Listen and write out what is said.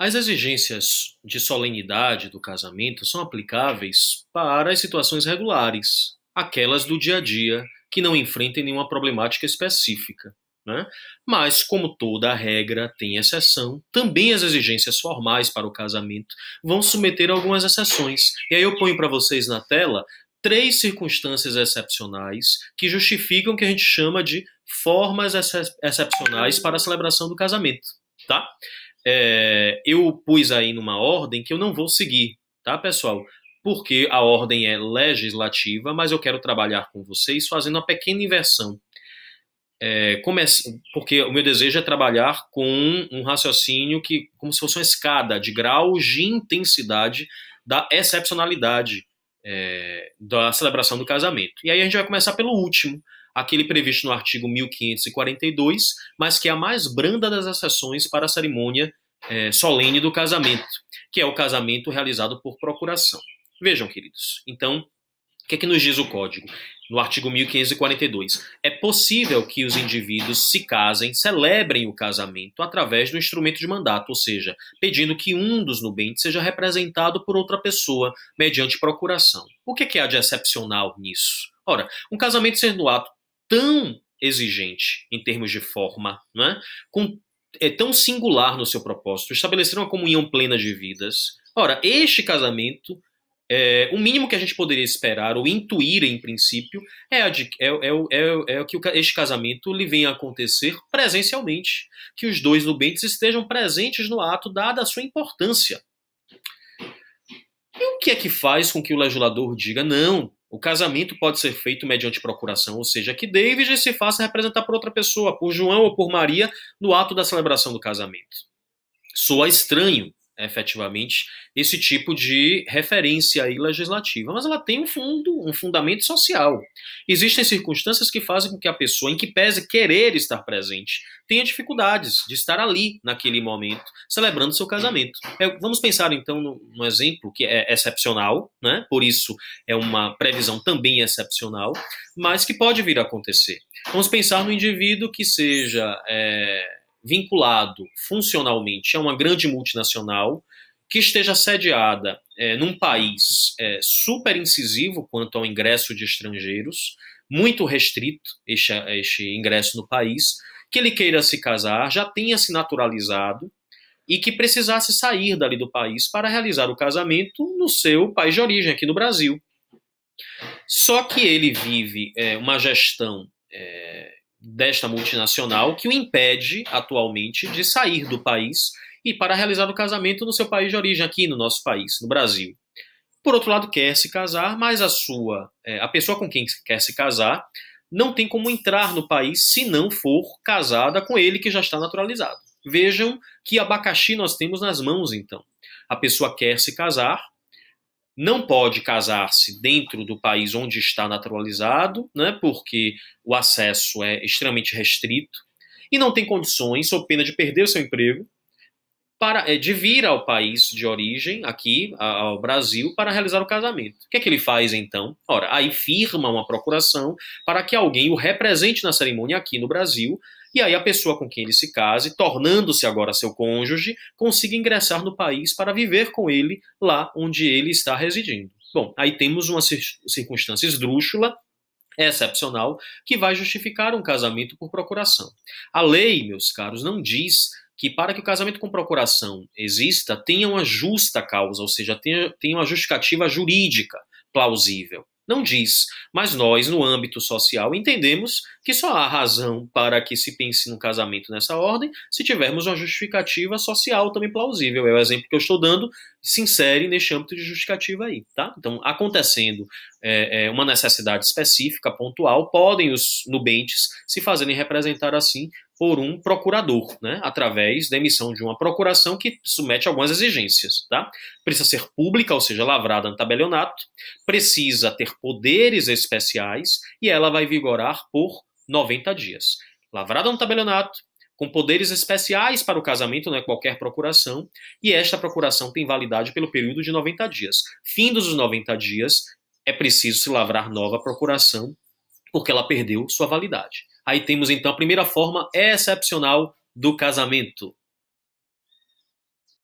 As exigências de solenidade do casamento são aplicáveis para as situações regulares, aquelas do dia a dia que não enfrentem nenhuma problemática específica, né? Mas, como toda regra tem exceção, também as exigências formais para o casamento vão submeter a algumas exceções. E aí eu ponho para vocês na tela três circunstâncias excepcionais que justificam o que a gente chama de formas excepcionais para a celebração do casamento, tá? Eu pus aí numa ordem que eu não vou seguir, tá, pessoal? Porque a ordem é legislativa, mas eu quero trabalhar com vocês fazendo uma pequena inversão. Porque o meu desejo é trabalhar com um raciocínio que, como se fosse uma escada de graus de intensidade da excepcionalidade da celebração do casamento. E aí a gente vai começar pelo último, aquele previsto no artigo 1542, mas que é a mais branda das exceções para a cerimônia solene do casamento, que é o casamento realizado por procuração. Vejam, queridos, então, o que é que nos diz o Código? No artigo 1542, é possível que os indivíduos se casem, celebrem o casamento através do instrumento de mandato, ou seja, pedindo que um dos nubentes seja representado por outra pessoa, mediante procuração. O que é que há de excepcional nisso? Ora, um casamento sendo um ato tão exigente em termos de forma, né, é tão singular no seu propósito, estabelecer uma comunhão plena de vidas. Ora, este casamento, o mínimo que a gente poderia esperar ou intuir em princípio que este casamento lhe venha a acontecer presencialmente, que os dois nubentes estejam presentes no ato, dada a sua importância. E o que é que faz com que o legislador diga não? O casamento pode ser feito mediante procuração, ou seja, que David se faça representar por outra pessoa, por João ou por Maria, no ato da celebração do casamento. Soa estranho, efetivamente, esse tipo de referência aí legislativa, mas ela tem um fundamento social. Existem circunstâncias que fazem com que a pessoa, em que pese querer estar presente, tenha dificuldades de estar ali, naquele momento, celebrando seu casamento. Vamos pensar, então, num exemplo que é excepcional, né? Por isso é uma previsão também excepcional, mas que pode vir a acontecer. Vamos pensar no indivíduo que seja vinculado funcionalmente a uma grande multinacional, que esteja sediada num país super incisivo quanto ao ingresso de estrangeiros, muito restrito este ingresso no país, que ele queira se casar, já tenha se naturalizado e que precisasse sair dali do país para realizar o casamento no seu país de origem, aqui no Brasil. Só que ele vive uma gestão desta multinacional que o impede atualmente de sair do país e para realizar o casamento no seu país de origem, aqui no nosso país, no Brasil. Por outro lado, quer se casar, mas a pessoa com quem quer se casar não tem como entrar no país se não for casada com ele que já está naturalizado. Vejam que abacaxi nós temos nas mãos, então. A pessoa quer se casar, não pode casar-se dentro do país onde está naturalizado, né, porque o acesso é extremamente restrito, e não tem condições, sob pena de perder o seu emprego, de vir ao país de origem, aqui, ao Brasil, para realizar o casamento. O que é que ele faz, então? Ora, aí firma uma procuração para que alguém o represente na cerimônia aqui no Brasil, e aí a pessoa com quem ele se case, tornando-se agora seu cônjuge, consiga ingressar no país para viver com ele lá onde ele está residindo. Bom, aí temos uma circunstância esdrúxula, excepcional, que vai justificar um casamento por procuração. A lei, meus caros, não diz que para que o casamento com procuração exista, tenha uma justa causa, ou seja, tenha uma justificativa jurídica plausível. Não diz, mas nós, no âmbito social, entendemos que só há razão para que se pense no casamento nessa ordem se tivermos uma justificativa social também plausível. É o exemplo que eu estou dando, se insere neste âmbito de justificativa aí, tá? Então, acontecendo uma necessidade específica, pontual, podem os nubentes se fazerem representar assim por um procurador, né, através da emissão de uma procuração que submete algumas exigências, tá? Precisa ser pública, ou seja, lavrada no tabelionato, precisa ter poderes especiais e ela vai vigorar por 90 dias. Lavrada no tabelionato, com poderes especiais para o casamento, não é qualquer procuração, e esta procuração tem validade pelo período de 90 dias. Findos os 90 dias, é preciso se lavrar nova procuração, porque ela perdeu sua validade. Aí temos, então, a primeira forma excepcional do casamento.